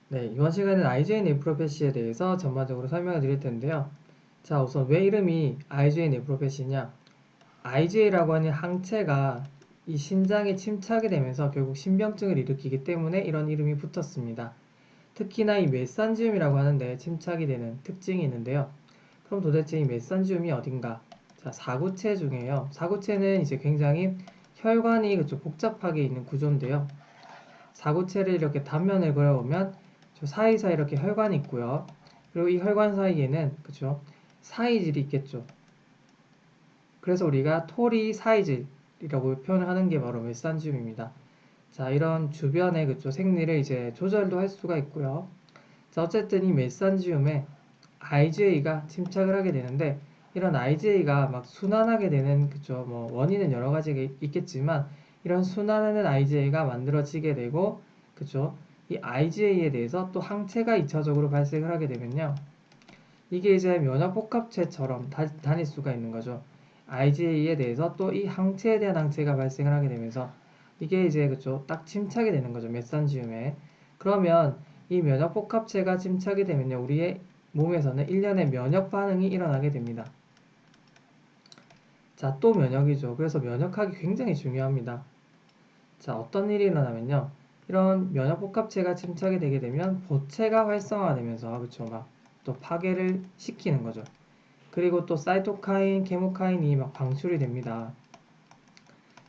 네, 이번 시간에는 IgA 네프로패시에 대해서 전반적으로 설명을 드릴 텐데요. 자, 우선 왜 이름이 IgA 네프로패시냐? IgA라고 하는 항체가 이 신장에 침착이 되면서 결국 신병증을 일으키기 때문에 이런 이름이 붙었습니다. 특히나 이 메산지움이라고 하는데 침착이 되는 특징이 있는데요. 그럼 도대체 이 메산지움이 어딘가? 자, 사구체 중에요. 사구체는 이제 굉장히 혈관이 그쪽 복잡하게 있는 구조인데요. 사구체를 이렇게 단면을 그려보면 저 사이사이 이렇게 혈관이 있고요. 그리고 이 혈관 사이에는 그죠? 사이질이 있겠죠. 그래서 우리가 토리 사이질이라고 표현을 하는 게 바로 메산지움입니다. 자, 이런 주변의 그쪽 생리를 이제 조절도 할 수가 있고요. 자, 어쨌든 이 메산지움에 IgA가 침착을 하게 되는데 이런 IgA가 막 순환하게 되는 그죠? 뭐 원인은 여러 가지가 있겠지만 이런 순환하는 IgA가 만들어지게 되고 그죠? 이 IgA에 대해서 또 항체가 2차적으로 발생을 하게 되면요. 이게 이제 면역복합체처럼 다닐 수가 있는 거죠. IgA에 대해서 또 이 항체에 대한 항체가 발생을 하게 되면서 이게 이제 그죠? 딱 침착이 되는 거죠. 메산지움에. 그러면 이 면역복합체가 침착이 되면요. 우리의 몸에서는 일련의 면역 반응이 일어나게 됩니다. 자, 또 면역이죠. 그래서 면역학이 굉장히 중요합니다. 자, 어떤 일이 일어나면요. 이런 면역복합체가 침착이 되게 되면 보체가 활성화되면서 그쵸? 막 또 파괴를 시키는 거죠. 그리고 또 사이토카인, 케모카인이 막 방출이 됩니다.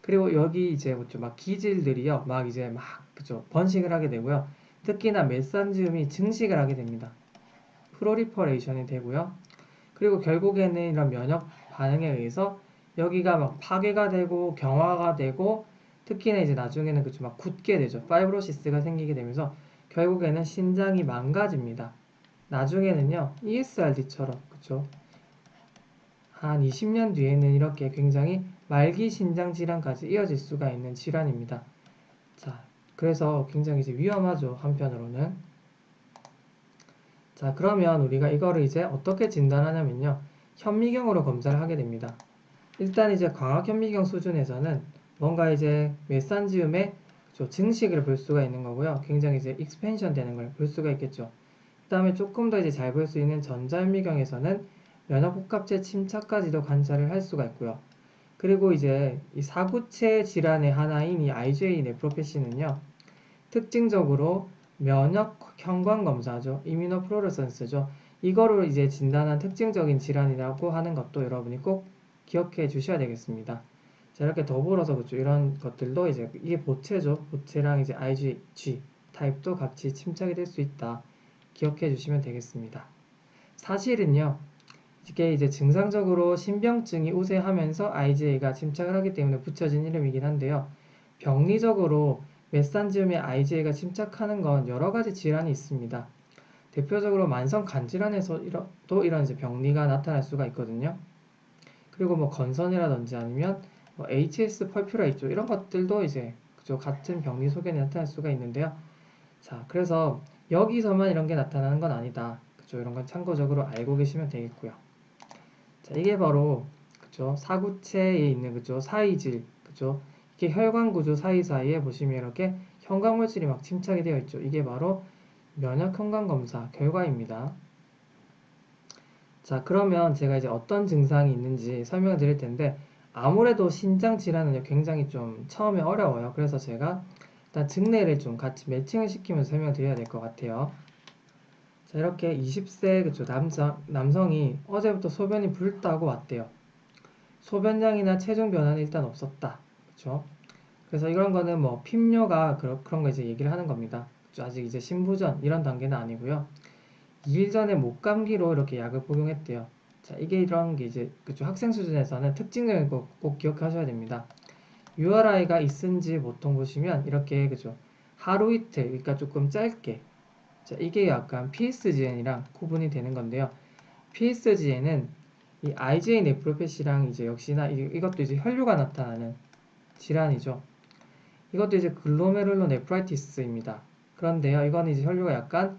그리고 여기 이제 그쵸? 막 기질들이요. 막 이제 막 그쵸? 번식을 하게 되고요. 특히나 메산지움이 증식을 하게 됩니다. 프로리퍼레이션이 되고요. 그리고 결국에는 이런 면역 반응에 의해서 여기가 막 파괴가 되고 경화가 되고 특히나 이제 나중에는 그쵸 막 굳게 되죠. 파이브로시스가 생기게 되면서 결국에는 신장이 망가집니다. 나중에는요 ESRD처럼 그쵸 한 20년 뒤에는 이렇게 굉장히 말기 신장 질환까지 이어질 수가 있는 질환입니다. 자, 그래서 굉장히 이제 위험하죠. 한편으로는. 자, 그러면 우리가 이거를 이제 어떻게 진단하냐면요. 현미경으로 검사를 하게 됩니다. 일단 이제 광학현미경 수준에서는 뭔가 이제 메산지움의 증식을 볼 수가 있는 거고요. 굉장히 이제 익스펜션 되는 걸 볼 수가 있겠죠. 그 다음에 조금 더 이제 잘 볼 수 있는 전자현미경에서는 면역복합체 침착까지도 관찰을 할 수가 있고요. 그리고 이제 이 사구체 질환의 하나인 이 IgA 네프로패시는요. 특징적으로 면역 형광 검사죠. 이뮤노플로레센스죠. 이거를 이제 진단한 특징적인 질환이라고 하는 것도 여러분이 꼭 기억해 주셔야 되겠습니다. 자, 이렇게 더불어서 그죠. 이런 것들도 이제 이게 보체죠. 보체랑 이제 IgG 타입도 같이 침착이 될 수 있다. 기억해 주시면 되겠습니다. 사실은요. 이게 이제 증상적으로 신병증이 우세하면서 IgA가 침착을 하기 때문에 붙여진 이름이긴 한데요. 병리적으로 메산지움에 IgA가 침착하는 건 여러 가지 질환이 있습니다. 대표적으로 만성 간질환에서 또 이런 이제 병리가 나타날 수가 있거든요. 그리고 뭐 건선이라든지 아니면 뭐 HS 펄퓨라 있죠. 이런 것들도 이제 그죠 같은 병리 소견이 나타날 수가 있는데요. 자, 그래서 여기서만 이런 게 나타나는 건 아니다. 그죠? 이런 건 참고적으로 알고 계시면 되겠고요. 자, 이게 바로 그죠? 사구체에 있는 그죠? 사이질 그죠? 이게 혈관 구조 사이사이에 보시면 이렇게 형광물질이 막 침착이 되어 있죠. 이게 바로 면역 형광 검사 결과입니다. 자, 그러면 제가 이제 어떤 증상이 있는지 설명을 드릴 텐데 아무래도 신장 질환은 굉장히 좀 처음에 어려워요. 그래서 제가 일단 증례를 좀 같이 매칭을 시키면서 설명을 드려야 될 것 같아요. 자, 이렇게 20세 그쵸? 남성이 어제부터 소변이 붉다고 왔대요. 소변량이나 체중 변화는 일단 없었다. 그쵸? 그래서 이런 거는 뭐 핍뇨가 그런 거 이제 얘기를 하는 겁니다. 그쵸? 아직 이제 신부전 이런 단계는 아니고요. 2일 전에 목감기로 이렇게 약을 복용했대요. 자, 이게 이런 게 이제 그쵸? 학생 수준에서는 특징적인 거 꼭 기억하셔야 됩니다. URI가 있은지 보통 보시면 이렇게 그죠? 하루 이틀, 그러니까 조금 짧게. 자, 이게 약간 PSGN이랑 구분이 되는 건데요. PSGN은 이 IgA 네프로패시랑 이제 역시나 이것도 이제 혈류가 나타나는 질환이죠. 이것도 이제 글로메룰로 네프라이티스입니다. 그런데요, 이거는 이제 혈류가 약간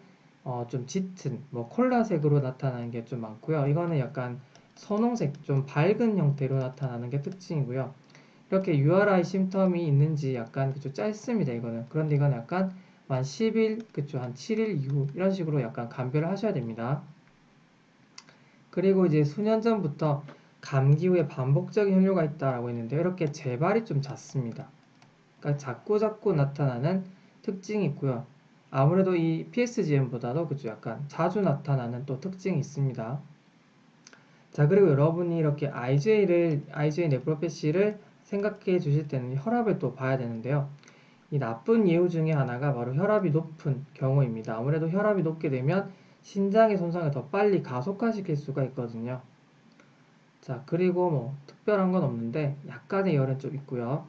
좀 짙은 뭐 콜라색으로 나타나는 게 좀 많고요. 이거는 약간 선홍색, 좀 밝은 형태로 나타나는 게 특징이고요. 이렇게 URI 심텀이 있는지 약간 그좀 짧습니다. 이거는. 그런데 이건 약간 한 10일, 그쵸, 한 7일 이후 이런 식으로 약간 감별을 하셔야 됩니다. 그리고 이제 수년 전부터 감기 후에 반복적인 혈뇨가 있다라고 했는데 이렇게 재발이 좀 잦습니다. 그러니까 자꾸 나타나는 특징이 있고요. 아무래도 이 PSGM보다도 그쵸, 약간 자주 나타나는 또 특징이 있습니다. 자, 그리고 여러분이 이렇게 IgA 네프로패시를 생각해 주실 때는 혈압을 또 봐야 되는데요. 이 나쁜 예후 중에 하나가 바로 혈압이 높은 경우입니다. 아무래도 혈압이 높게 되면 신장의 손상을 더 빨리 가속화시킬 수가 있거든요. 자, 그리고 뭐 특별한 건 없는데 약간의 열은 좀 있고요.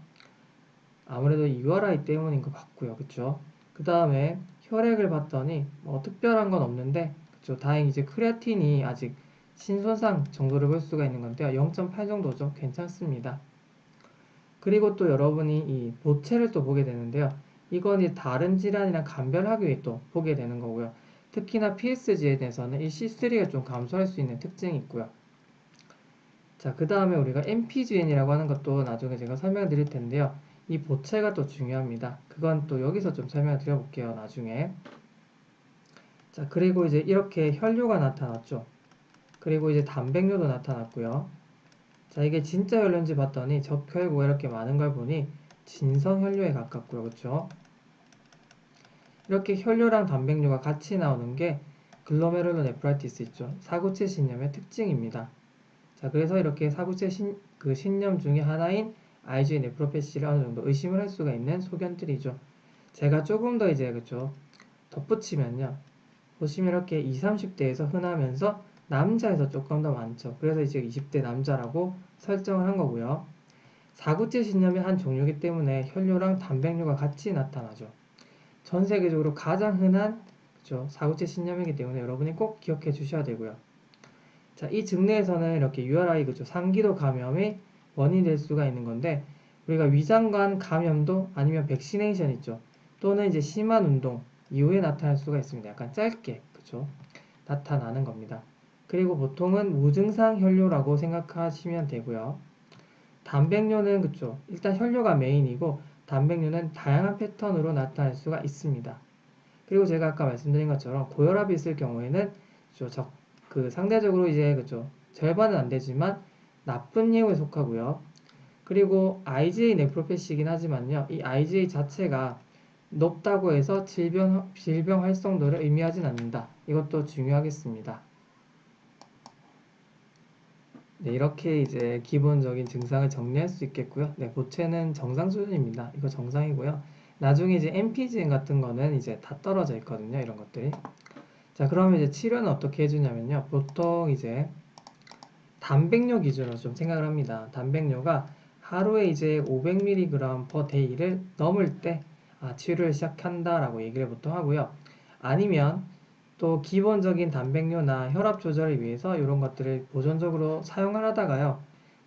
아무래도 URI 때문인 것 같고요. 그쵸? 그 다음에 혈액을 봤더니 뭐 특별한 건 없는데 그쵸? 다행히 이제 크레아틴이 아직 신손상 정도를 볼 수가 있는 건데요. 0.8 정도죠. 괜찮습니다. 그리고 또 여러분이 이 보체를 또 보게 되는데요. 이건 이 다른 질환이랑 감별하기 위해 또 보게 되는 거고요. 특히나 PSG에 대해서는 이 C3가 좀 감소할 수 있는 특징이 있고요. 자, 그 다음에 우리가 MPGN이라고 하는 것도 나중에 제가 설명을 드릴 텐데요. 이 보체가 또 중요합니다. 그건 또 여기서 좀 설명을 드려볼게요. 나중에. 자, 그리고 이제 이렇게 혈뇨가 나타났죠. 그리고 이제 단백뇨도 나타났고요. 자, 이게 진짜 혈뇨인지 봤더니 적혈구가 이렇게 많은 걸 보니 진성혈뇨에 가깝고요. 그렇죠? 이렇게 혈뇨랑 단백뇨가 같이 나오는 게 글로메룰로네프라이티스 있죠. 사구체 신염의 특징입니다. 자, 그래서 이렇게 사구체 신염 중에 하나인 IgA 네프로패시를 어느 정도 의심을 할 수가 있는 소견들이죠. 제가 조금 더 이제 그쵸 덧붙이면요. 보시면 이렇게 20, 30대에서 흔하면서 남자에서 조금 더 많죠. 그래서 이제 20대 남자라고 설정을 한 거고요. 사구체 신염의 한 종류이기 때문에 혈뇨랑 단백뇨가 같이 나타나죠. 전 세계적으로 가장 흔한 그쵸, 사구체 신염이기 때문에 여러분이 꼭 기억해 주셔야 되고요. 자, 이 증례에서는 이렇게 URI, 그쵸, 상기도 감염의 원인이 될 수가 있는 건데, 우리가 위장관 감염도 아니면 백시네이션 있죠. 또는 이제 심한 운동 이후에 나타날 수가 있습니다. 약간 짧게, 그쵸, 나타나는 겁니다. 그리고 보통은 무증상 혈뇨라고 생각하시면 되고요. 단백뇨는 그쵸, 일단 혈뇨가 메인이고, 단백뇨는 다양한 패턴으로 나타날 수가 있습니다. 그리고 제가 아까 말씀드린 것처럼 고혈압이 있을 경우에는 상대적으로 이제 그죠 절반은 안 되지만 나쁜 예후에 속하고요. 그리고 IgA 네프로패시이긴 하지만요. 이 IgA 자체가 높다고 해서 질병 활성도를 의미하진 않는다. 이것도 중요하겠습니다. 네, 이렇게 이제 기본적인 증상을 정리할 수 있겠고요. 네, 보체는 정상 수준입니다. 이거 정상이고요. 나중에 이제 MPGN 같은 거는 이제 다 떨어져 있거든요. 이런 것들이. 자, 그러면 이제 치료는 어떻게 해주냐면요. 보통 이제 단백뇨 기준으로 좀 생각을 합니다. 단백뇨가 하루에 이제 500mg per day를 넘을 때 치료를 시작한다라고 얘기를 보통 하고요. 아니면 또 기본적인 단백뇨나 혈압 조절을 위해서 이런 것들을 보존적으로 사용을 하다가요.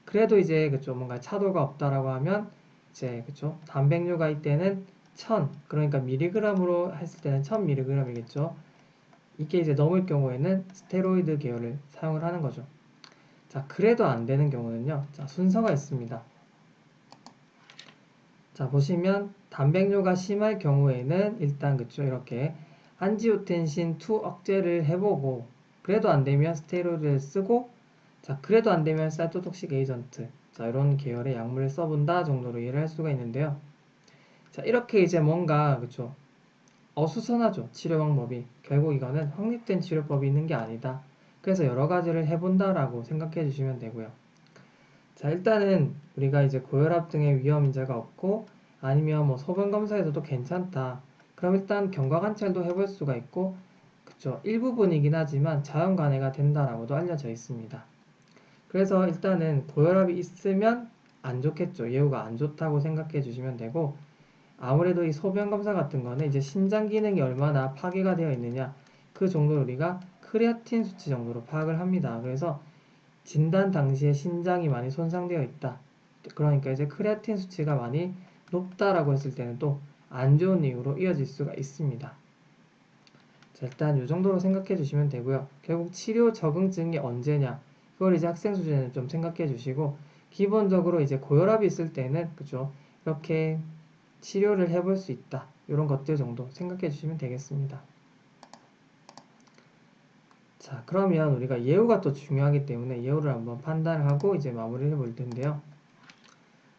그래도 이제 그쵸 뭔가 차도가 없다라고 하면 이제 그쵸 단백뇨가 이때는 1000 그러니까 미리그램으로 했을 때는 1000mg이겠죠. 이게 이제 넘을 경우에는 스테로이드 계열을 사용을 하는 거죠. 자, 그래도 안 되는 경우는요. 자, 순서가 있습니다. 자, 보시면 단백뇨가 심할 경우에는 일단 그쵸 이렇게 안지오텐신 2 억제를 해보고 그래도 안 되면 스테로이드를 쓰고 자, 그래도 안 되면 사이토톡식 에이전트 자, 이런 계열의 약물을 써본다 정도로 이해를 할 수가 있는데요. 자, 이렇게 이제 뭔가 그쵸 어수선하죠. 치료 방법이. 결국 이거는 확립된 치료법이 있는 게 아니다. 그래서 여러 가지를 해본다라고 생각해 주시면 되고요. 자, 일단은 우리가 이제 고혈압 등의 위험 인자가 없고 아니면 뭐 소변 검사에서도 괜찮다. 그럼 일단 경과 관찰도 해볼 수가 있고 그쵸. 일부분이긴 하지만 자연 관해가 된다라고도 알려져 있습니다. 그래서 일단은 고혈압이 있으면 안 좋겠죠. 예후가 안 좋다고 생각해 주시면 되고 아무래도 이 소변 검사 같은 거는 이제 신장 기능이 얼마나 파괴가 되어 있느냐 그 정도로 우리가 크레아틴 수치 정도로 파악을 합니다. 그래서 진단 당시에 신장이 많이 손상되어 있다. 그러니까 이제 크레아틴 수치가 많이 높다라고 했을 때는 또 안 좋은 이유로 이어질 수가 있습니다. 자, 일단 이 정도로 생각해 주시면 되고요. 결국 치료 적응증이 언제냐 그걸 이제 학생 수준에는 좀 생각해 주시고 기본적으로 이제 고혈압이 있을 때는 그죠 이렇게 치료를 해볼 수 있다. 이런 것들 정도 생각해 주시면 되겠습니다. 자, 그러면 우리가 예후가 또 중요하기 때문에 예후를 한번 판단하고 이제 마무리를 해볼 텐데요.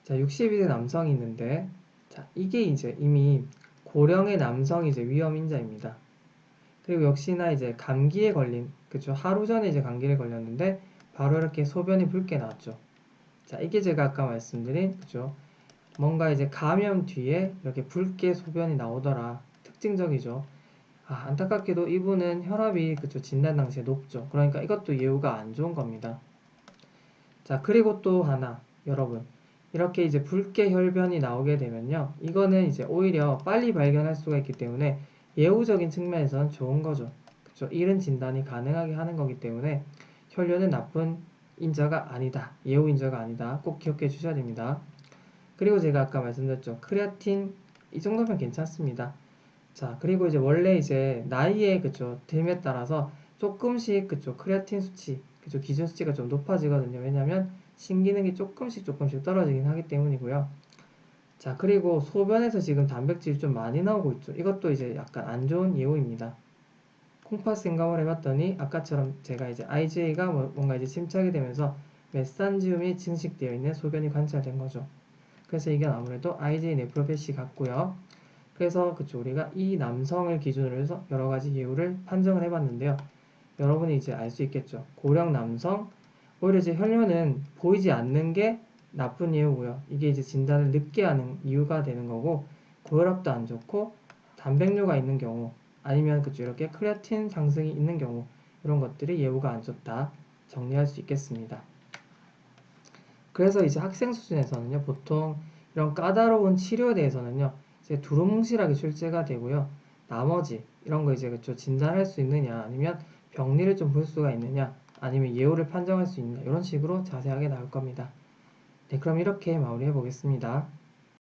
자, 62세 남성이 있는데, 자, 이게 이제 이미 고령의 남성이 이제 위험인자입니다. 그리고 역시나 이제 감기에 걸린, 그쵸? 하루 전에 이제 감기에 걸렸는데, 바로 이렇게 소변이 붉게 나왔죠. 자, 이게 제가 아까 말씀드린, 그죠? 뭔가 이제 감염 뒤에 이렇게 붉게 소변이 나오더라. 특징적이죠. 아, 안타깝게도 이분은 혈압이, 그쵸? 진단 당시에 높죠. 그러니까 이것도 예후가 안 좋은 겁니다. 자, 그리고 또 하나, 여러분. 이렇게 이제 붉게 혈변이 나오게 되면요. 이거는 이제 오히려 빨리 발견할 수가 있기 때문에 예후적인 측면에서는 좋은 거죠. 그쵸? 이른 진단이 가능하게 하는 거기 때문에 혈뇨는 나쁜 인자가 아니다. 예후 인자가 아니다. 꼭 기억해 주셔야 됩니다. 그리고 제가 아까 말씀드렸죠. 크레아틴 이 정도면 괜찮습니다. 자, 그리고 이제 원래 이제 나이에 그쵸 됨에 따라서 조금씩 그쵸 크레아틴 수치 그쵸 기준 수치가 좀 높아지거든요. 왜냐면 신기능이 조금씩 떨어지긴 하기 때문이고요. 자, 그리고 소변에서 지금 단백질이 좀 많이 나오고 있죠. 이것도 이제 약간 안 좋은 예후입니다. 콩팥 생각을 해봤더니 아까처럼 제가 이제 IgA가 뭔가 이제 침착이 되면서 메산지움이 증식되어 있는 소변이 관찰된 거죠. 그래서 이게 아무래도 IgA 네프로패시 같고요. 그래서 그쵸 우리가 이 남성을 기준으로 해서 여러 가지 예후를 판정을 해봤는데요. 여러분이 이제 알 수 있겠죠. 고령 남성 오히려 이제 혈뇨는 보이지 않는 게 나쁜 예후고요. 이게 이제 진단을 늦게 하는 이유가 되는 거고 고혈압도 안 좋고 단백뇨가 있는 경우 아니면 그쵸 이렇게 크레아틴 상승이 있는 경우 이런 것들이 예후가 안 좋다 정리할 수 있겠습니다. 그래서 이제 학생 수준에서는요 보통 이런 까다로운 치료에 대해서는요 이제 두루뭉실하게 출제가 되고요. 나머지 이런 거 이제 그쵸 진단할 수 있느냐 아니면 병리를 좀 볼 수가 있느냐 아니면 예후를 판정할 수 있느냐 이런 식으로 자세하게 나올 겁니다. 네, 그럼 이렇게 마무리해 보겠습니다.